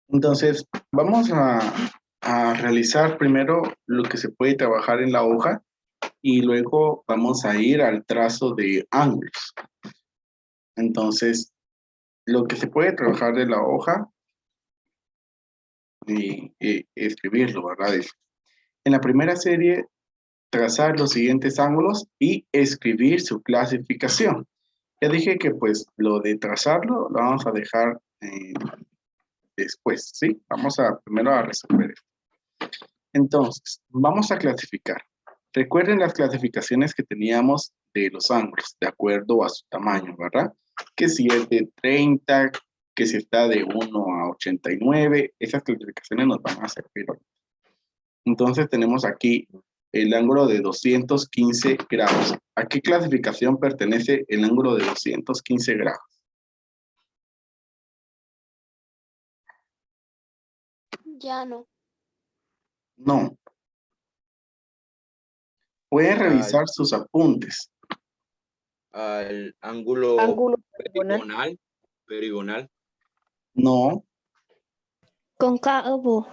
Entonces, vamos a realizar primero lo que se puede trabajar en la hoja y luego vamos a ir al trazo de ángulos. Entonces, lo que se puede trabajar de la hoja y escribirlo, ¿verdad? En la primera serie, trazar los siguientes ángulos y escribir su clasificación. Ya dije que pues lo de trazarlo lo vamos a dejar después, ¿sí? Vamos a primero a resolver esto. Entonces, vamos a clasificar. Recuerden las clasificaciones que teníamos de los ángulos, de acuerdo a su tamaño, ¿verdad? Que si es de 30, que si está de 1 a 89, esas clasificaciones nos van a servir. Entonces tenemos aquí el ángulo de 215 grados. ¿A qué clasificación pertenece el ángulo de 215 grados? Llano. No. Pueden Al, revisar sus apuntes. al ángulo Ángulo perigonal. No. Concavo.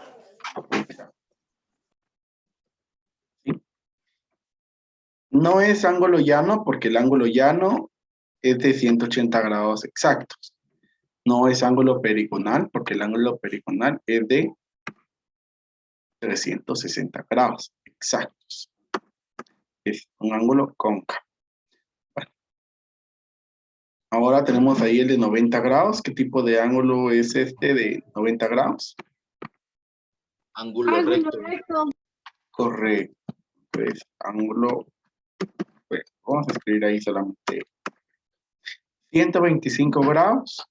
No es ángulo llano porque el ángulo llano es de 180 grados exactos. No es ángulo perigonal porque el ángulo perigonal es de 360 grados exactos. Es un ángulo cóncavo. Bueno. Ahora tenemos ahí el de 90 grados. ¿Qué tipo de ángulo es este de 90 grados? Ángulo recto. Correcto. Pues ángulo, pues, vamos a escribir ahí solamente 125 grados.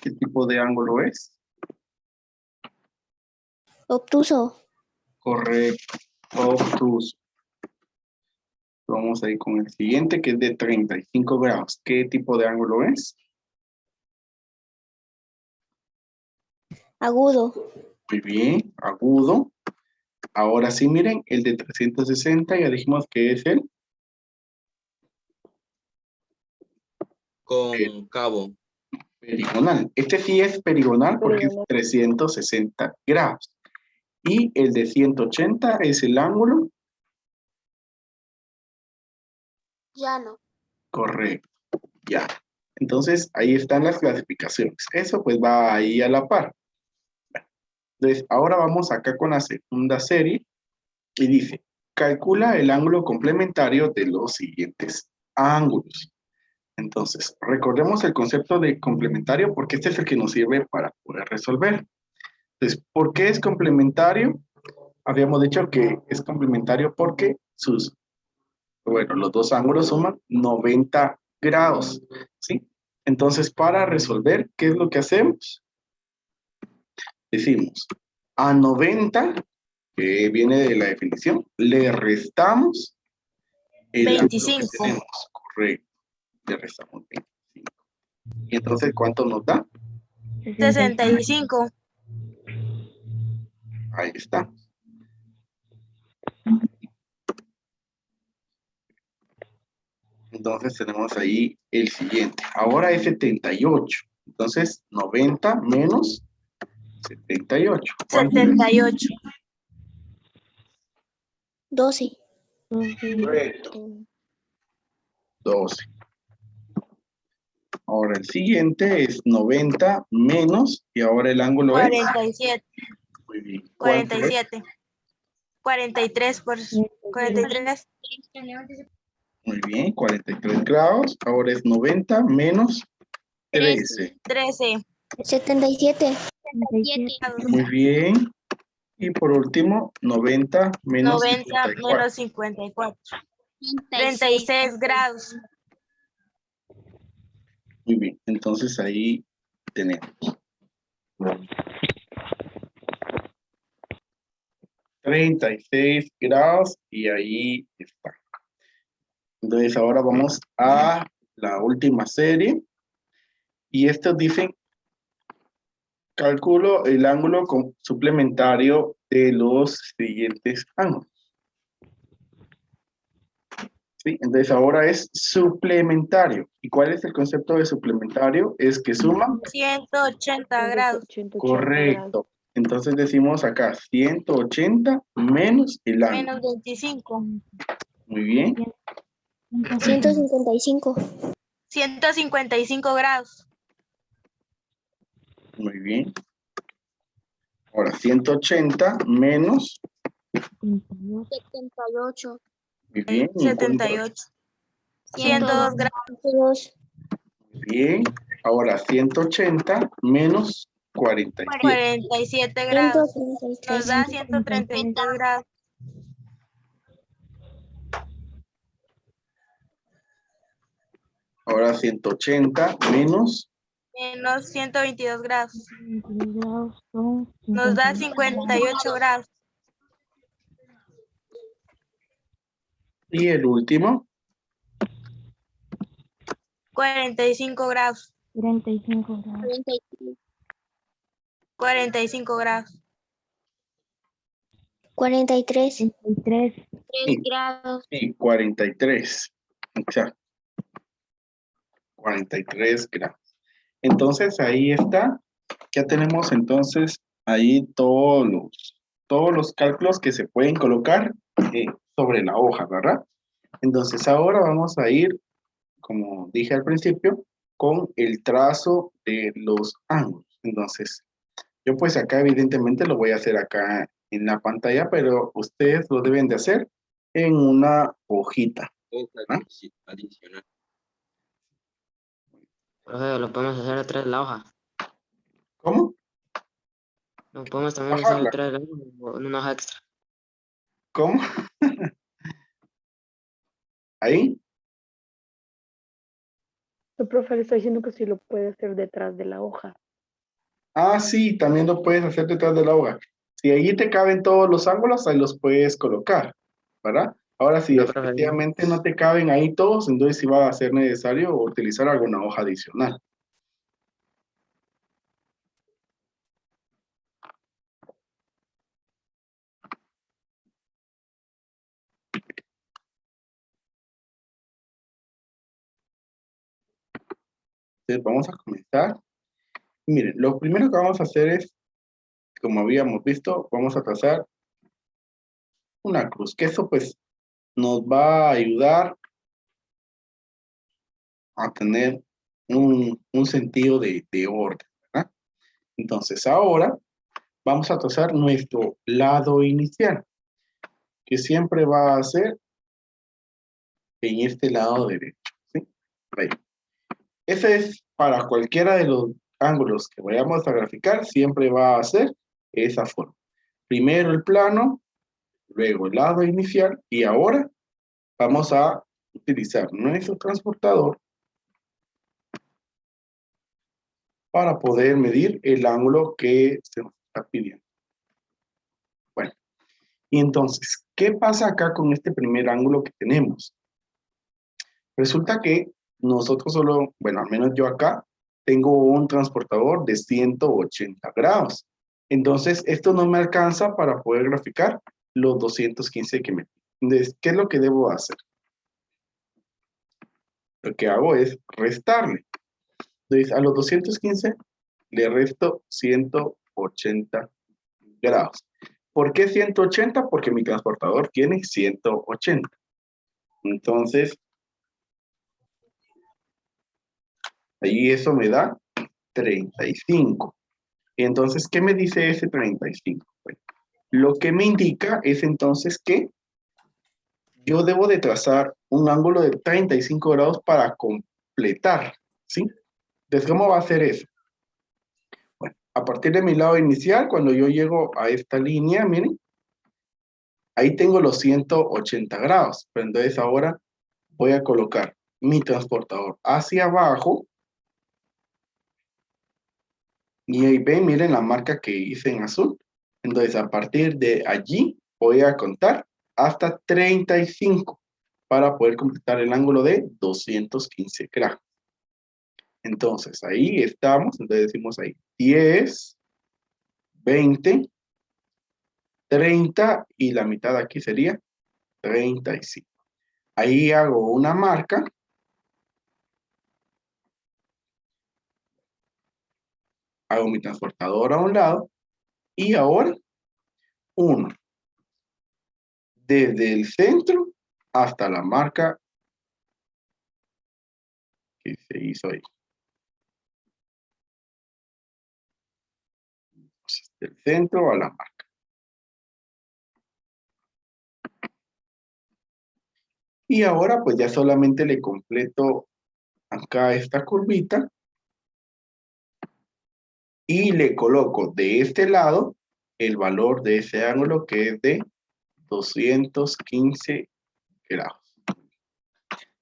¿Qué tipo de ángulo es? Obtuso. Correcto. Obtuso. Vamos a ir con el siguiente, que es de 35 grados. ¿Qué tipo de ángulo es? Agudo. Muy bien, agudo. Ahora sí, miren, el de 360 ya dijimos que es el Concavo. perigonal. Este sí es perigonal porque es 360 grados. Y el de 180 es el ángulo. Llano. Correcto, ya. Entonces, ahí están las clasificaciones. Eso pues va ahí a la par. Entonces, ahora vamos acá con la segunda serie y dice, calcula el ángulo complementario de los siguientes ángulos. Entonces, recordemos el concepto de complementario porque este es el que nos sirve para poder resolver. Entonces, ¿por qué es complementario? Habíamos dicho que es complementario porque los dos ángulos suman 90 grados, ¿sí? Entonces, para resolver, ¿qué es lo que hacemos? Decimos, a 90, que viene de la definición, le restamos el 25. ángulo que tenemos, correcto, le restamos 25. Y entonces, ¿cuánto nos da? 65. Ahí está. Entonces tenemos ahí el siguiente. Ahora es 78. Entonces, 90 menos 78. ¿Cuánto es? 78. 12. Correcto. 12. Ahora el siguiente es 90 menos, y ahora el ángulo es. 47. Muy bien. ¿Cuánto es? 47. 43 por 43. Muy bien, 43 grados. Ahora es 90 menos 13. 13. 77. Muy bien. Y por último, 90 menos 90 54. menos 54. 36 grados. Muy bien. Entonces ahí tenemos 36 grados y ahí está. Entonces ahora vamos a la última serie. Y estos dicen, calculo el ángulo suplementario de los siguientes ángulos. ¿sí? Entonces ahora es suplementario. ¿Y cuál es el concepto de suplementario? Es que suma. 180 grados. 180 grados. Correcto. Entonces decimos acá 180 menos el ángulo. Menos 25. Muy bien. 155. 155 grados. Muy bien. Ahora 180 menos. 78. Muy bien. ¿Y en cuánto? 78. 102 grados. Muy bien. Ahora 180 menos 47. 47 grados. Nos da 133 grados. Ahora 180 menos. Menos 122 grados. Nos da 58 grados. Y el último. 45 grados. 45 grados. 45 grados. 43. 3 Sí. grados. Y 43. Exacto. 43 grados. Entonces ahí está. Ya tenemos entonces ahí todos los cálculos que se pueden colocar sobre la hoja, ¿verdad? Entonces ahora vamos a ir, como dije al principio, con el trazo de los ángulos. Entonces, yo pues acá evidentemente lo voy a hacer acá en la pantalla, pero ustedes lo deben de hacer en una hojita. Hoja adicional. Profe, lo podemos hacer atrás de la hoja. ¿Cómo? Lo podemos también hacer Bajarla. atrás de la hoja o en una hoja extra. ¿Cómo? Ahí. El profe le está diciendo que sí lo puede hacer detrás de la hoja. Ah, sí, también lo puedes hacer detrás de la hoja. Si allí te caben todos los ángulos, ahí los puedes colocar, ¿verdad? Ahora, si No, profe, efectivamente no te caben ahí todos, entonces sí va a ser necesario utilizar alguna hoja adicional. Entonces, vamos a comenzar. Miren, lo primero que vamos a hacer es, como habíamos visto, vamos a trazar una cruz, que eso pues nos va a ayudar a tener un sentido de orden, ¿verdad? Entonces, ahora vamos a trazar nuestro lado inicial, que siempre va a ser en este lado derecho, ¿sí? Ahí. Ese es para cualquiera de los ángulos que vayamos a graficar, siempre va a ser esa forma. Primero el plano, luego el lado inicial, y ahora vamos a utilizar nuestro transportador para poder medir el ángulo que se nos está pidiendo. Bueno, y entonces, ¿qué pasa acá con este primer ángulo que tenemos? Resulta que nosotros solo, bueno, al menos yo acá, tengo un transportador de 180 grados. Entonces, esto no me alcanza para poder graficar los 215 que me piden. Entonces, ¿qué es lo que debo hacer? Lo que hago es restarle. Entonces, a los 215 le resto 180 grados. ¿Por qué 180? Porque mi transportador tiene 180. Entonces, ahí eso me da 35. Entonces, ¿qué me dice ese 35? Bueno, lo que me indica es entonces que yo debo de trazar un ángulo de 35 grados para completar, ¿sí? Entonces, ¿cómo va a ser eso? Bueno, a partir de mi lado inicial, cuando yo llego a esta línea, miren, ahí tengo los 180 grados, pero entonces ahora voy a colocar mi transportador hacia abajo. Y ahí ven, miren la marca que hice en azul. Entonces, a partir de allí, voy a contar hasta 35 para poder completar el ángulo de 215 grados. Entonces, ahí estamos. Entonces, decimos ahí 10, 20, 30 y la mitad aquí sería 35. Ahí hago una marca. Hago mi transportador a un lado. Y ahora, 1. Desde el centro hasta la marca que se hizo ahí. Entonces, del centro a la marca. Y ahora pues ya solamente le completo acá esta curvita. Y le coloco de este lado el valor de ese ángulo que es de 215 grados.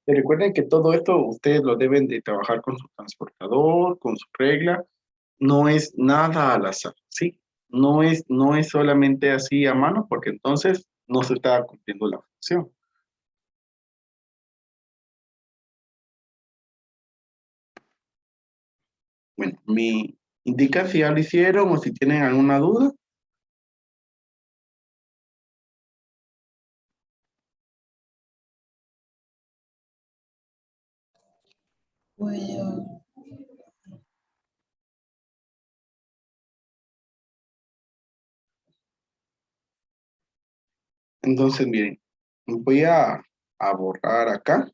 Y recuerden que todo esto ustedes lo deben de trabajar con su transportador, con su regla. No es nada al azar, ¿sí? No es solamente así a mano, porque entonces no se está cumpliendo la función. Bueno, me indica si ya lo hicieron o si tienen alguna duda. Entonces, miren, voy a borrar acá.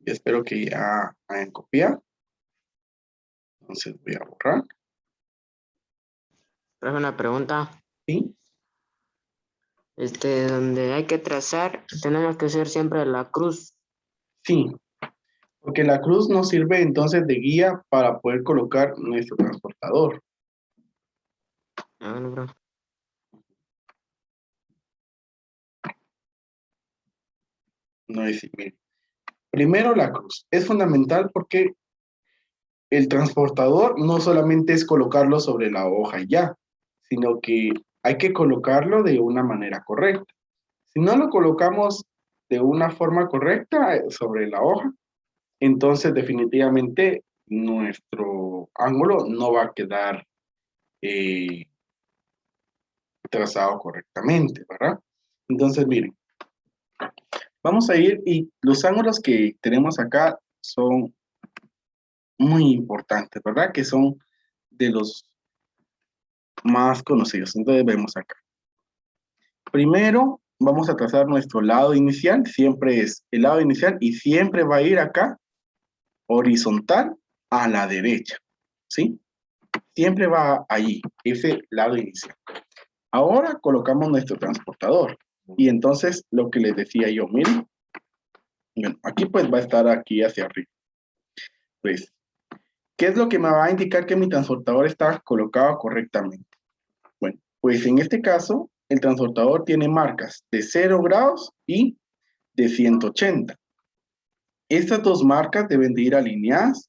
Y espero que ya hayan copiado. Entonces voy a borrar. Profe, una pregunta. ¿Sí? Donde hay que trazar, tenemos que hacer siempre la cruz. Sí. Porque la cruz nos sirve entonces de guía para poder colocar nuestro transportador. Ah, bueno, profe. No es, miren. Primero la cruz. Es fundamental porque el transportador no solamente es colocarlo sobre la hoja y ya, sino que hay que colocarlo de una manera correcta. Si no lo colocamos de una forma correcta sobre la hoja, entonces definitivamente nuestro ángulo no va a quedar trazado correctamente, ¿verdad? Entonces, miren, vamos a ir y los ángulos que tenemos acá son muy importantes, ¿verdad? Que son de los más conocidos. Entonces, vemos acá. Primero, vamos a trazar nuestro lado inicial, siempre es el lado inicial y siempre va a ir acá horizontal a la derecha, ¿sí? Siempre va allí, ese lado inicial. Ahora colocamos nuestro transportador y entonces lo que les decía yo, miren, bueno, aquí pues va a estar aquí hacia arriba. Pues, ¿qué es lo que me va a indicar que mi transportador está colocado correctamente? Bueno, pues en este caso, el transportador tiene marcas de 0 grados y de 180. Estas dos marcas deben de ir alineadas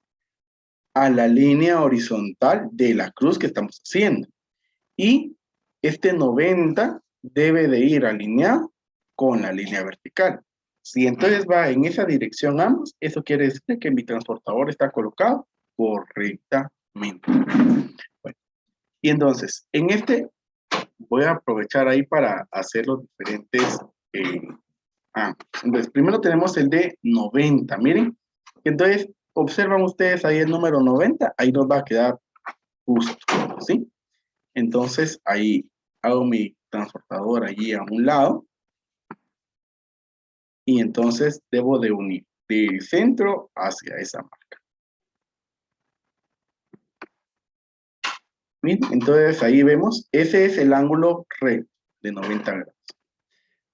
a la línea horizontal de la cruz que estamos haciendo. Y este 90 debe de ir alineado con la línea vertical. Si entonces va en esa dirección ambos, eso quiere decir que mi transportador está colocado correctamente. Bueno, y entonces, en este voy a aprovechar ahí para hacer los diferentes entonces, primero tenemos el de 90, miren. Entonces, observan ustedes ahí el número 90, ahí nos va a quedar justo, ¿sí? Entonces, ahí hago mi transportador allí a un lado. Y entonces debo de unir del centro hacia esa marca. Bien, entonces ahí vemos, ese es el ángulo recto de 90 grados.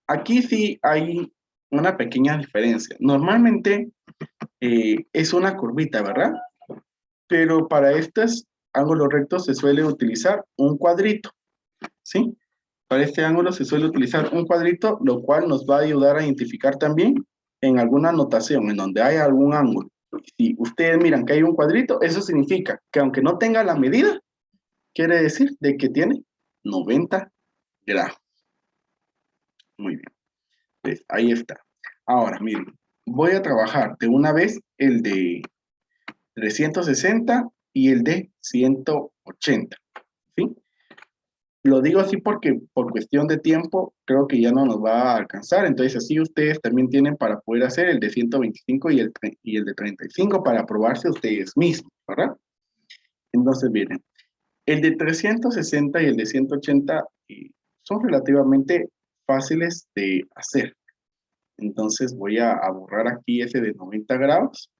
Aquí sí hay una pequeña diferencia. Normalmente es una curvita, ¿verdad? Pero para estos ángulos rectos se suele utilizar un cuadrito, ¿sí? Para este ángulo se suele utilizar un cuadrito, lo cual nos va a ayudar a identificar también en alguna notación en donde haya algún ángulo. Si ustedes miran que hay un cuadrito, eso significa que aunque no tenga la medida, quiere decir de que tiene 90 grados. Muy bien. Pues ahí está. Ahora, miren, voy a trabajar de una vez el de 360 y el de 180. ¿Sí? Lo digo así porque por cuestión de tiempo creo que ya no nos va a alcanzar. Entonces así ustedes también tienen para poder hacer el de 125 y el de 35 para probarse ustedes mismos, ¿verdad? Entonces miren, el de 360 y el de 180 son relativamente fáciles de hacer. Entonces voy a borrar aquí ese de 90 grados.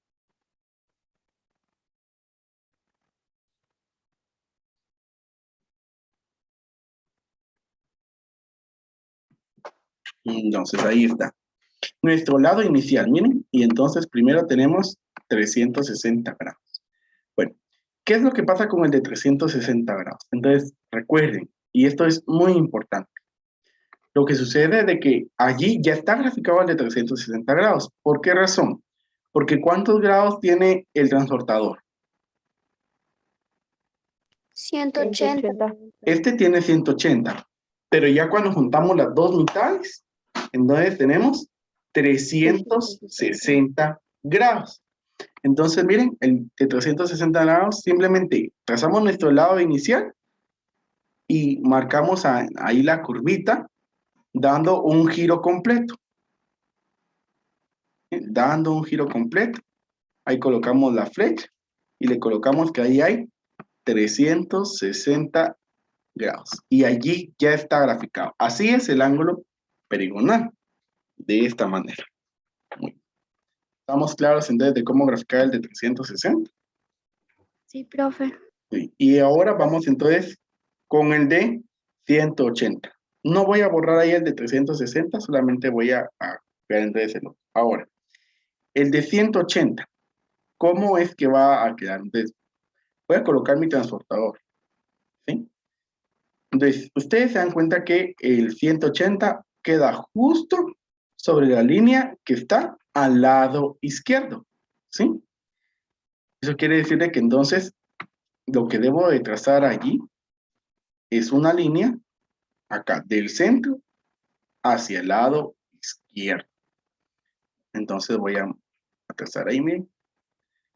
Entonces ahí está. Nuestro lado inicial, miren, y entonces primero tenemos 360 grados. Bueno, ¿qué es lo que pasa con el de 360 grados? Entonces, recuerden, y esto es muy importante, lo que sucede es de que allí ya está graficado el de 360 grados. ¿Por qué razón? Porque ¿cuántos grados tiene el transportador? 180. Este tiene 180, pero ya cuando juntamos las dos mitades, entonces tenemos 360 grados. Entonces, miren, el de 360 grados, simplemente trazamos nuestro lado inicial y marcamos ahí la curvita, dando un giro completo. Dando un giro completo. Ahí colocamos la flecha y le colocamos que ahí hay 360 grados. Y allí ya está graficado. Así es el ángulo perigonal. De esta manera. Muy bien. ¿Estamos claros entonces de cómo graficar el de 360? Sí, profe. Sí. Y ahora vamos entonces con el de 180. No voy a borrar ahí el de 360, solamente voy a ver entonces el otro. Ahora, el de 180, ¿cómo es que va a quedar? Entonces, voy a colocar mi transportador. ¿Sí? Entonces, ustedes se dan cuenta que el 180 queda justo sobre la línea que está al lado izquierdo. ¿Sí? Eso quiere decir que entonces lo que debo de trazar allí es una línea acá del centro hacia el lado izquierdo. Entonces voy a trazar ahí, miren.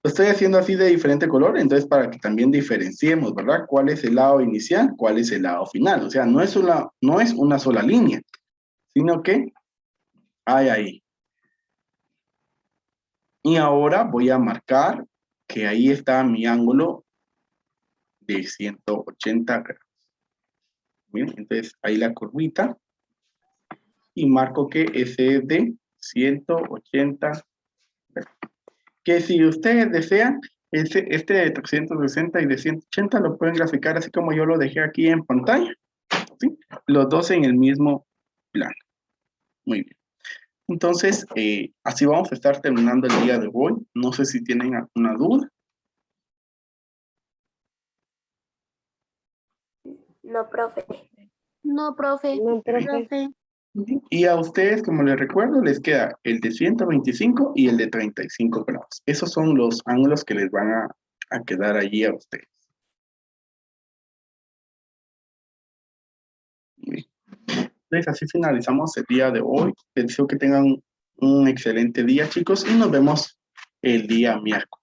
Lo estoy haciendo así de diferente color, entonces para que también diferenciemos, ¿verdad? ¿Cuál es el lado inicial? ¿Cuál es el lado final? O sea, no es una sola línea, sino que hay ahí. Y ahora voy a marcar que ahí está mi ángulo de 180 grados. Miren, entonces ahí la curvita. Y marco que ese es de 180 grados. Que si ustedes desean, este de 360 y de 180 lo pueden graficar así como yo lo dejé aquí en pantalla. ¿Sí? Los dos en el mismo plano. Muy bien. Entonces, así vamos a estar terminando el día de hoy. No sé si tienen alguna duda. No, profe. No, profe. No, profe. Y a ustedes, como les recuerdo, les queda el de 125 y el de 35 grados. Esos son los ángulos que les van a quedar allí a ustedes. Bien. Entonces, así finalizamos el día de hoy. Les deseo que tengan un excelente día, chicos, y nos vemos el día miércoles.